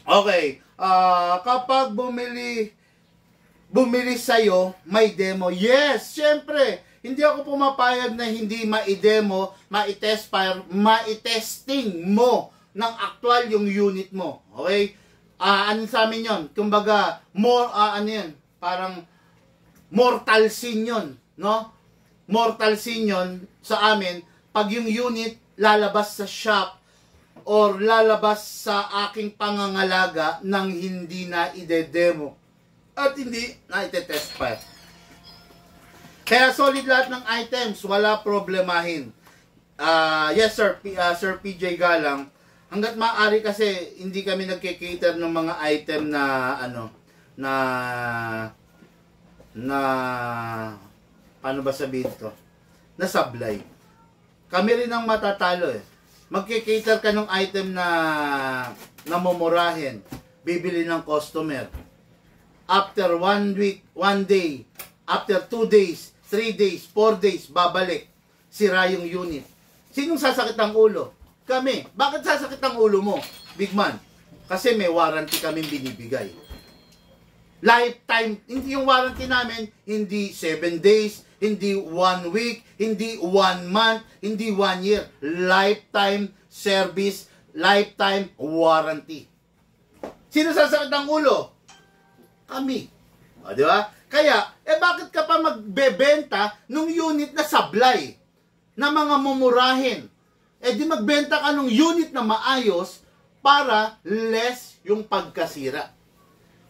Speaker 2: Okay. Kapag bumili sa'yo, may demo. Yes, syempre. Hindi ako pumapayag na hindi ma-demo, ma-testing mo ng actual yung unit mo. Okay? Ano sa amin yun? Kumbaga, parang mortal sin yun. No? Mortal sin yun sa amin pag yung unit lalabas sa shop or lalabas sa aking pangangalaga nang hindi na ide-demo at hindi na ite-test pa. Kaya solid lahat ng items, wala problemahin. Yes sir, Sir PJ Galang, hanggat maaari kasi hindi kami nagke-cater ng mga item na paano ba sabihin to? Na sablay. Kami rin ang matatalo eh. Magke-cater ka ng item na namumurahin, bibili ng customer. After 1 week, 1 day, after 2 days, 3 days, 4 days, babalik. Sira yung unit. Sinong sasakit ang ulo? Kami. Bakit sasakit ang ulo mo, big man? Kasi may warranty kaming binibigay. Lifetime. Hindi yung warranty namin, hindi 7 days, hindi 1 week, hindi 1 month, hindi 1 year. Lifetime service, lifetime warranty. Sino sasakit ang ulo? Kami. O, di ba? Kaya, bakit ka pa magbebenta ng unit na sablay? Na mga mumurahin? Di magbenta ka ng unit na maayos para less yung pagkasira.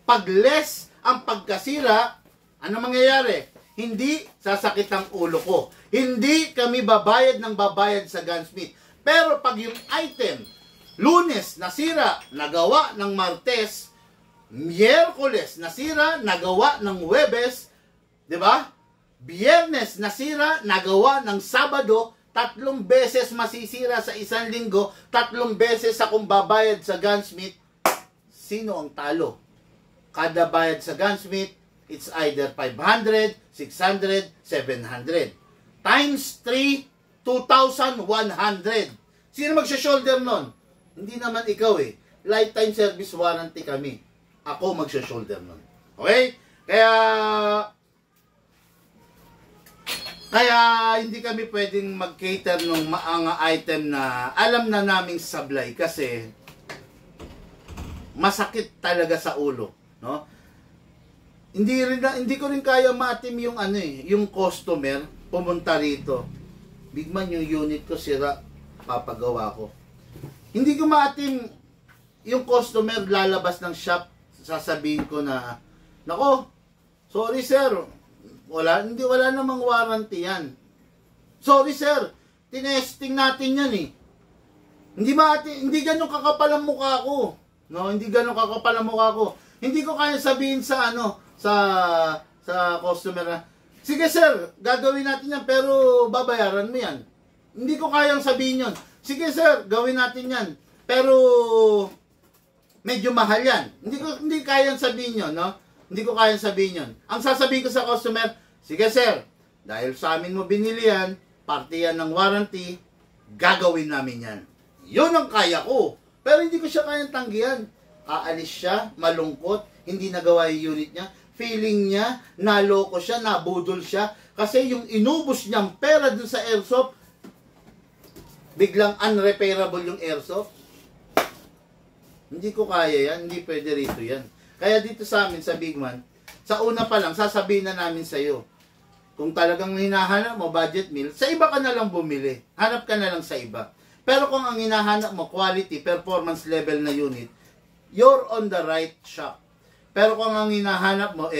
Speaker 2: Pag less ang pagkasira, ano mangyayari? Hindi sasakit ang ulo ko. Hindi kami babayad sa gunsmith. Pero pag yung item, Lunes nasira, nagawa ng Martes, Miyerkules nasira, nagawa ng Huwebes, di ba? Biyernes nasira, nagawa ng Sabado, 3 beses masisira sa isang linggo, 3 beses akong babayad sa gunsmith. Sino ang talo? Kada bayad sa gunsmith, it's either 500, 600, 700. Times 3, 2,100. Sino magsha-shoulder nun? Hindi naman ikaw eh. Lifetime service warranty kami. Ako magsha-shoulder nun. Okay? Kaya hindi kami pwedeng mag-cater ng mga item na alam na naming sablay kasi masakit talaga sa ulo, no? Hindi ko rin kaya maatim yung yung customer pumunta rito. Bigman, yung unit ko sira, papagawa ko. Hindi ko maatim yung customer lalabas ng shop, sasabihin ko na, nako, sorry sir, wala namang warranty yan. Sorry sir, tinesting natin yan eh. Hindi ganun kakapal ang mukha ko. No, hindi ganun kakapal ang mukha ko. Hindi ko kaya sabihin sa sa customer na, sige sir, gagawin natin yan pero babayaran mo yan. Hindi ko kayang sabihin yon. Sige sir, gawin natin yan pero medyo mahal yan. Hindi kayang sabihin yon, no? Hindi ko kayang sabihin yon. Ang sasabihin ko sa customer, sige sir, dahil sa amin mo binili yan, parte yan ng warranty, gagawin namin yan. Yun ang kaya ko. Pero hindi ko siya kayang tanggihan. Aalis siya, malungkot, hindi nagawa yung unit niya. Feeling niya, naloko siya, nabudol siya. Kasi yung inubos niyang pera dun sa airsoft, biglang unrepairable yung airsoft. Hindi ko kaya yan, hindi pwede rito yan. Kaya dito sa amin, sa Bigman, sa una pa lang, sasabihin na namin sa'yo, kung talagang hinahanap mo budget meal, sa iba ka na lang bumili. Hanap ka na lang sa iba. Pero kung ang hinahanap mo, quality, performance level na unit, you're on the right shop. Pero kung ang hinahanap mo,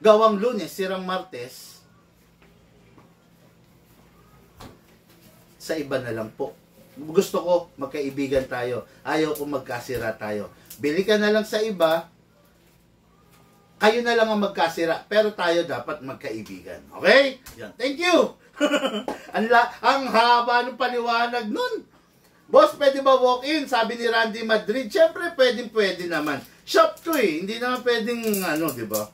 Speaker 2: gawang Lunes, sirang Martes, sa iba na lang po. Gusto ko, magkaibigan tayo. Ayaw ko magkasira tayo. Bili ka na lang sa iba, kayo na lang ang magkasira, pero tayo dapat magkaibigan. Okay? Yan. Thank you! ang haba ng paliwanag nun. Boss, pwede ba walk-in? Sabi ni Randy Madrid. Siyempre, pwede naman. Shop to eh. Hindi naman pwedeng, di ba?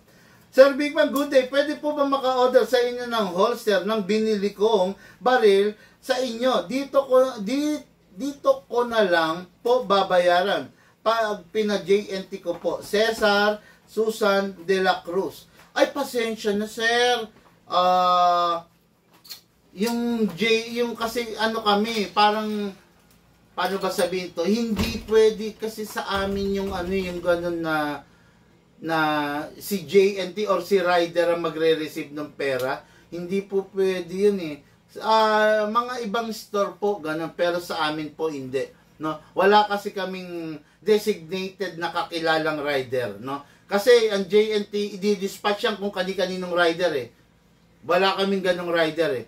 Speaker 2: Sir Bigman, good day. Pwede po ba maka-order sa inyo ng holster ng binili kong baril sa inyo? Dito ko na lang po babayaran. Pag pina-JNT ko po. Cesar Susan de la Cruz. Ay, pasensya na, sir. Yung kasi kami, parang, paano ba sabihin to? Hindi pwede kasi sa amin yung yung ganun na si JNT or si Rider ang magre-receive ng pera. Hindi po pwede yun eh. Mga ibang store po, ganun. Pero sa amin po, hindi. No? Wala kasi kaming designated na kakilalang rider. No? Kasi ang JNT, i-dispatch yan kung kani-kaninong rider eh. Wala kaming ganong rider eh.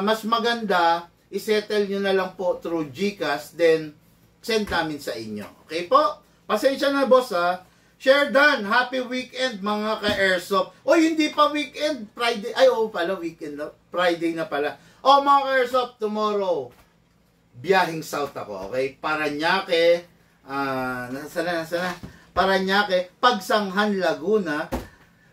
Speaker 2: Mas maganda, isettle nyo na lang po through GCash, then send namin sa inyo. Okay po? Pasensya na boss ha. Share done. Happy weekend mga ka-airsoft. Oy, hindi pa weekend. Friday. Ay, pala weekend na. Friday na pala. Mga ka-airsoft, tomorrow, biyahing south ako. Okay? Paranaque. Nasaan na? Paranaque, Pagsanghan, Laguna,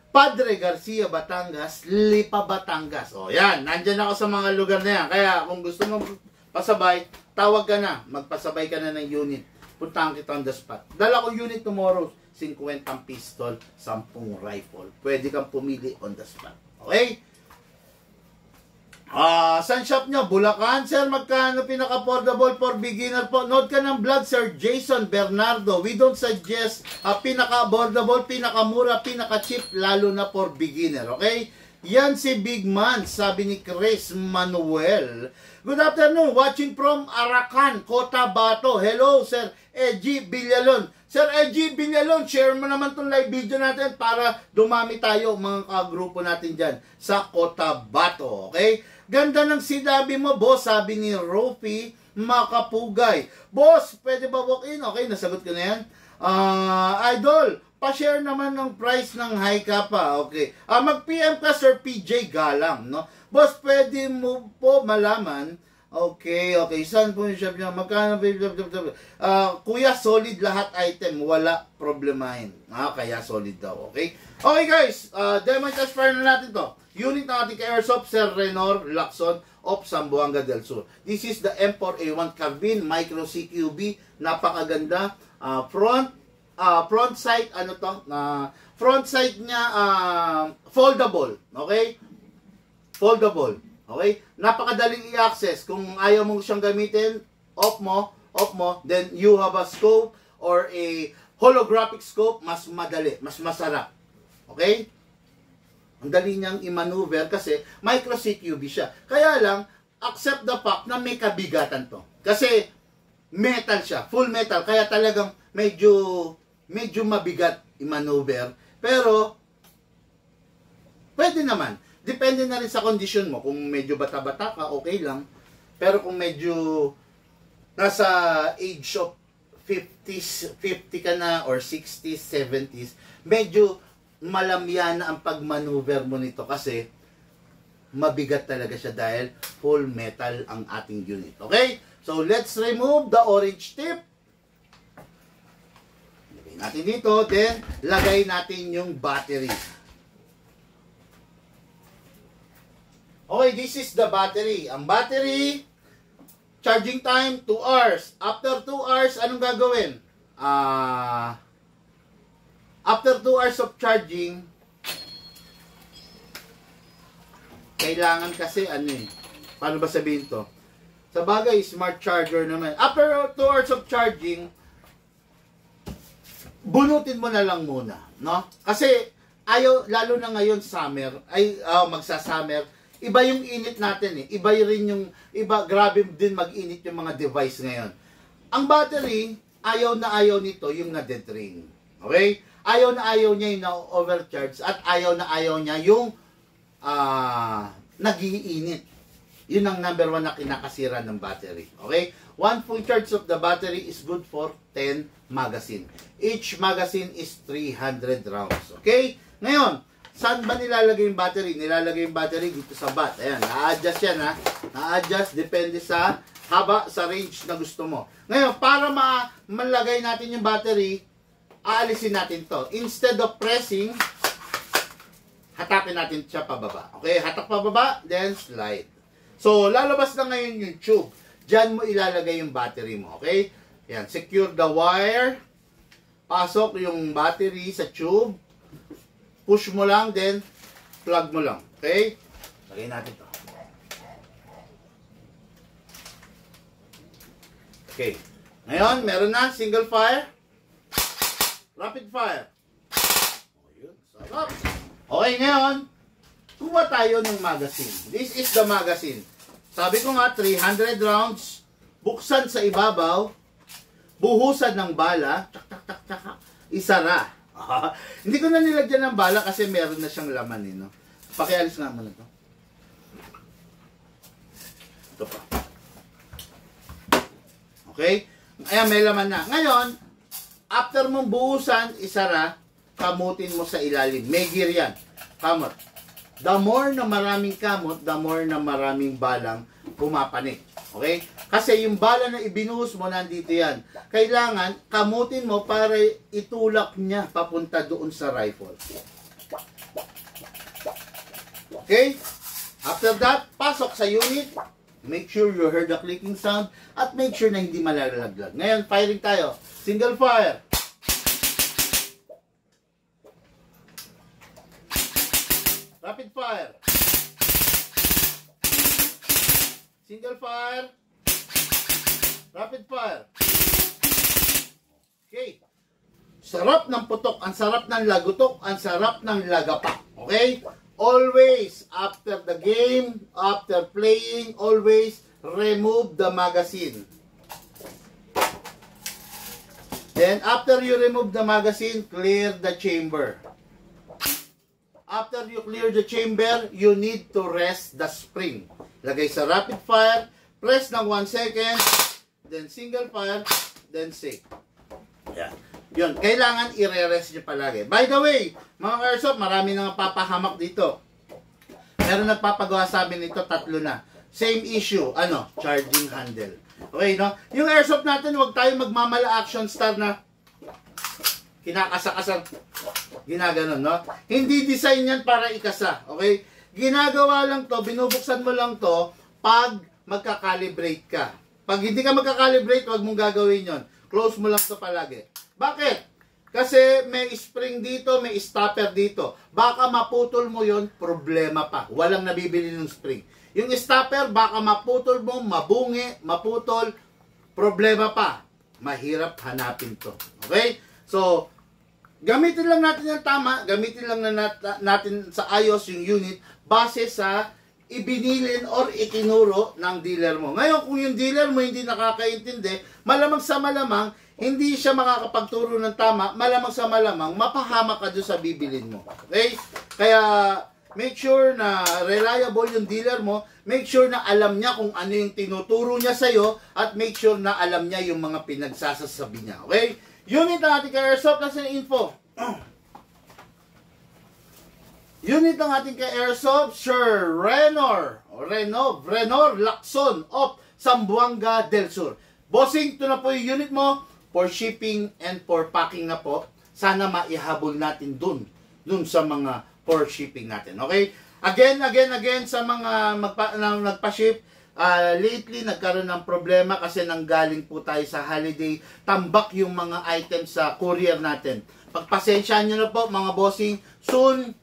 Speaker 2: Padre Garcia, Batangas, Lipa, Batangas. Yan. Nandyan ako sa mga lugar na yan. Kaya kung gusto mo pasabay, tawag ka na. Magpasabay ka na ng unit. Puntahan kita on the spot. Dala ko unit tomorrow. 50 pistol, 10 rifle. Pwede kang pumili on the spot. Okay? Saan shop nyo? Bulacan? Sir, magkano pinaka-affordable for beginner po? Note ka ng vlog, Sir Jason Bernardo. We don't suggest pinaka-affordable, pinaka-mura, pinaka-cheap, lalo na for beginner. Okay? Yan si Big Man, sabi ni Chris Manuel. Good afternoon, watching from Arakan, Cotabato. Hello, Sir Eji Villalon. Sir Eji Villalon, share mo naman itong live video natin para dumami tayo, mga kagrupo natin dyan sa Cotabato. Okay? Ganda ng sinabi mo, boss, sabi ni Rofi Makapugay. Boss, pwede ba walk-in? Okay, nasagot ko na yan. Idol, pa-share naman ng price ng high kappa. Okay. Mag-PM ka, Sir PJ Galang, no? Boss, pwede mo po malaman. Okay. Saan po yung shop niya? Magkano? Kuya, solid lahat item. Wala problemahin. Kaya solid daw. Okay? Okay, guys. Demo test fire na natin to. Unit ng ating airsoft, Sir Renor Lacson of Zamboanga del Sur. This is the M4A1 Carbine Micro CQB. Napakaganda. Front sight, front sight niya, foldable. Okay? Foldable. Okay? Napakadaling i-access. Kung ayaw mong siyang gamitin, off mo, then you have a scope or a holographic scope, mas madali, mas masarap. Okay? Ang dali niyang i-maneuver kasi micro CQB siya. Kaya lang, accept the fact na may kabigatan to. Kasi metal siya, full metal. Kaya talagang medyo mabigat i-maneuver. Pero, pwede naman. Depende na rin sa condition mo. Kung medyo bata-bata ka, okay lang. Pero kung medyo nasa age of 50 ka na or 60s, 70s, medyo malamya na ang pagmaneuver mo nito kasi mabigat talaga siya dahil full metal ang ating unit. Okay? So, let's remove the orange tip. Lagay natin dito. Then, lagay natin yung battery. Okay, this is the battery. Ang battery, charging time, 2 hours. After 2 hours, anong gagawin? After 2 hours of charging, kailangan kasi paano ba sabihin to? Sa bagay, smart charger naman. After 2 hours of charging, bunutin mo na lang muna, no? Kasi lalo na ngayon summer, magsa-summer, iba yung init natin eh. Grabe din mag-init yung mga device ngayon. Ang battery, ayaw nito yung na-dead drain. Okay? Ayaw niya yung na-overcharge at ayaw niya yung nag-iinit. Yun ang number 1 na kinakasira ng battery. Okay? 1 full charge of the battery is good for 10 magazine. Each magazine is 300 rounds. Okay? Ngayon, saan ba nilalagay yung battery? Nilalagay yung battery dito sa bat. Ayan, na-adjust yan ha. Na-adjust, depende sa haba, sa range na gusto mo. Ngayon, para malagay natin yung battery, aalisin natin to. Instead of pressing, hatapin natin siya pababa. Okay, hatak pababa, then slide. So, lalabas na ngayon yung tube. Diyan mo ilalagay yung battery mo. Okay? Yan, secure the wire. Pasok yung battery sa tube. Push mo lang, then plug mo lang. Okay? Lagay natin to. Okay. Ngayon, meron na single fire. Rapid fire. Ayun, sarap. Okay, ngayon, kuha tayo ng magazine. This is the magazine. Sabi ko nga, 300 rounds. Buksan sa ibabaw. Buhusan ng bala. Tsak. Isara. Hindi ko na nilagyan ng bala kasi meron na siyang laman eh, no? Pakialis nga muna ito. Ito pa. Okay? Ayan, may laman na. Ngayon, after mong buhusan, isara, kamutin mo sa ilalim. May gear yan. Kamot. The more na maraming kamot, the more na maraming balang pumapanik. Okay? Kasi yung bala na ibinuhos mo, nandito yan. Kailangan, kamutin mo para itulak niya papunta doon sa rifle. Okay? After that, pasok sa unit. Make sure you heard the clicking sound at make sure na hindi malalaglag. Ngayon, firing tayo. Single fire. Rapid fire. Single fire. Rapid fire. Okay. Sarap ng putok, ang sarap ng lagutok, ang sarap ng lagapak. Okay? Always, after the game, after playing, always remove the magazine. Then, after you remove the magazine, clear the chamber. After you clear the chamber, you need to rest the spring. Lagay sa rapid fire, press ng 1 second, then single fire, then safe. Yan. Yun, kailangan i-re-rest nyo palagi. By the way, mga airsoft, marami nang papahamak dito. Meron nagpapagawa sa amin nito, 3 na. Same issue, charging handle. Okay, no? Yung airsoft natin, huwag tayo magmamala action star na kinakasa-kasar, ginaganon, no? Hindi design yan para ikasa, okay? Ginagawa lang to, binubuksan mo lang to pag magka-calibrate ka. Pag hindi ka magka-calibrate, huwag mong gagawin yon. Close mo lang to palagi. Bakit? Kasi may spring dito, may stopper dito. Baka maputol mo yon, problema pa. Walang nabibili ng spring. Yung stopper, baka maputol mo, mabungi, maputol, problema pa. Mahirap hanapin to. Okay? So, gamitin lang natin yung tama, gamitin lang natin sa ayos yung unit base sa ibinilin or itinuro ng dealer mo. Ngayon, kung yung dealer mo hindi nakakaintindi, malamang sa malamang, hindi siya makakapagturo ng tama, malamang sa malamang, mapahamak ka doon sa bibilin mo. Okay? Kaya, make sure na reliable yung dealer mo, make sure na alam niya kung ano yung tinuturo niya sa'yo, at make sure na alam niya yung mga pinagsasasabi niya. Okay? Unit ng ating ka-airsoft, nasa info. Unit ng ating ka-airsoft, Sir Renor Lacson of Zamboanga del Sur. Bossing, ito na po yung unit mo for shipping and for packing na po. Sana maihabol natin dun sa mga for shipping natin. Okay? Again, sa mga nagpa-ship, lately nagkaroon ng problema kasi nanggaling po tayo sa holiday. Tambak yung mga items sa courier natin. Pagpasensyahan nyo na po mga bossing. Soon,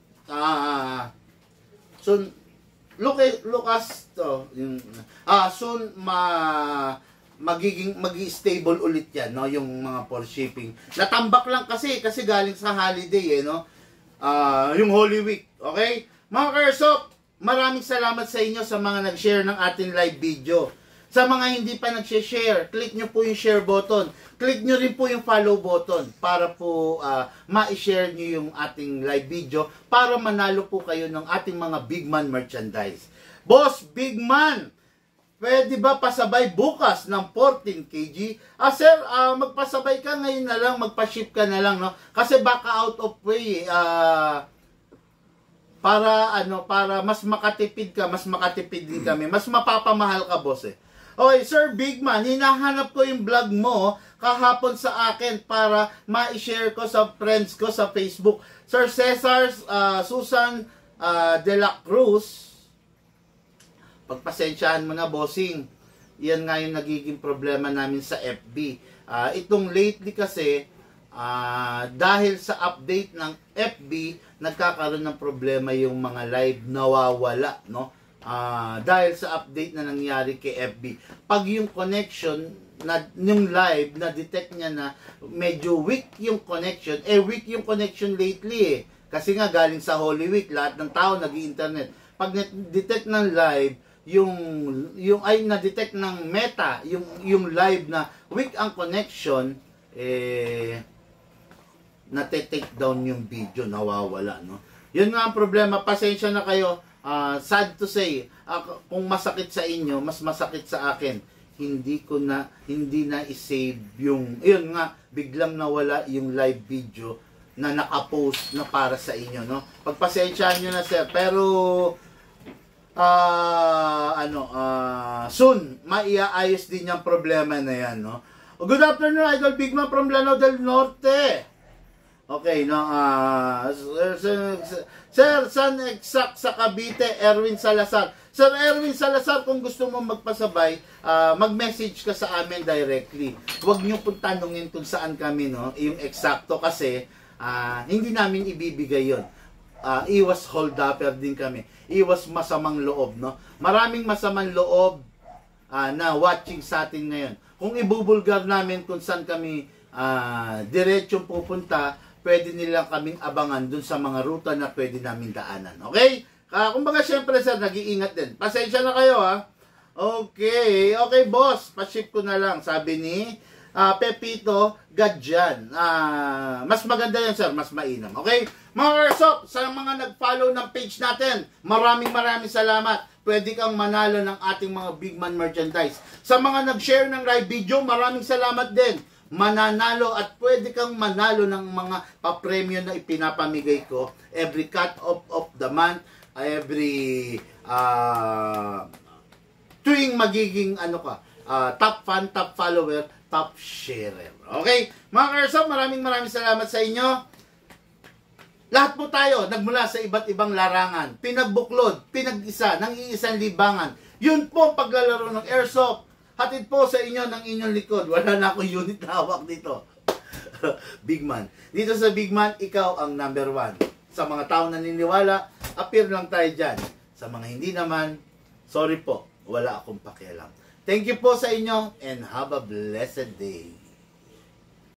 Speaker 2: magi-stable ulit yan, no, yung mga for shipping. Natambak lang kasi galing sa holiday, no. Yung Holy Week, okay? Mga ka-airsoft, maraming salamat sa inyo sa mga nag-share ng ating live video. Sa mga hindi pa nag-share, click nyo po yung share button. Click nyo rin po yung follow button para po ma-share nyo yung ating live video para manalo po kayo ng ating mga Big Man merchandise. Boss, Big Man, pwede ba pasabay bukas ng 14 kg? Sir, magpasabay ka ngayon na lang, magpa-ship ka na lang, no? Kasi baka out of way, para mas makatipid din kami, mas mapapamahal ka, boss, eh. Okay, Sir Big Man, hinahanap ko yung vlog mo kahapon sa akin para ma-share ko sa friends ko sa Facebook. Sir Cesar Susan de la Cruz, pagpasensyahan mo na, bossing. Yan nga yung nagiging problema namin sa FB. Itong lately kasi, dahil sa update ng FB, nagkakaroon ng problema yung mga live nawawala, no? Dahil sa update na nangyari kay FB. Pag yung connection, yung live, na-detect niya na medyo weak yung connection, weak yung connection lately, eh. Kasi nga galing sa Holy Week, lahat ng tao nag-i-internet. Pag na-detect ng live, na-detect ng Meta, yung live na weak ang connection, na-take down yung video, nawawala, no? Yun nga ang problema, pasensya na kayo. Sad to say, kung masakit sa inyo, mas masakit sa akin. Hindi na i-save yung, yun nga, biglang nawala yung live video na nakapost na para sa inyo, no? Pagpasensyahan nyo na, sir. Pero, soon, maiaayos din yung problema na yan, no? Good afternoon, Idol Big Man from Lanao del Norte. Okay, no, Sir, saan exact sa Cavite, Erwin Salazar? Sir Erwin Salazar, kung gusto mo magpasabay, mag-message ka sa amin directly. Huwag niyo pong tanungin kung saan kami, no, yung eksakto kasi hindi namin ibibigay yon. Iwas hold-upper din kami. Iwas masamang loob, no? Maraming masamang loob na watching sa atin ngayon. Kung ibubulgar namin kung saan kami diretsong pupunta, pwede nilang kaming abangan dun sa mga ruta na pwede namin daanan. Okay? Kumbaga, syempre, sir, nag-iingat din. Pasensya na kayo, ha? Okay. Okay, boss. Pa-ship ko na lang. Sabi ni Pepito Gadjan. Mas maganda yan, sir. Mas mainam. Okay? Mga airsoft, sa mga nag-follow ng page natin, maraming salamat. Pwede kang manalo ng ating mga Big Man merchandise. Sa mga nag-share ng live video, maraming salamat din. Mananalo at pwede kang manalo ng mga papremyo na ipinapamigay ko every cut off of the month, every tuwing magiging top fan, top follower, top sharer. Okay? Mga ka-airsoft, maraming salamat sa inyo. Lahat po tayo nagmula sa iba't ibang larangan, pinagbuklod, pinag-isa, ng iisang libangan. Yun po ang paglalaro ng airsoft. Hatid po sa inyo ng inyong likod. Wala na akong unit na hawak dito. Big Man. Dito sa Big Man, ikaw ang number 1. Sa mga tao naniniwala, appear lang tayo dyan. Sa mga hindi naman, sorry po, wala akong pakialam. Thank you po sa inyo and have a blessed day.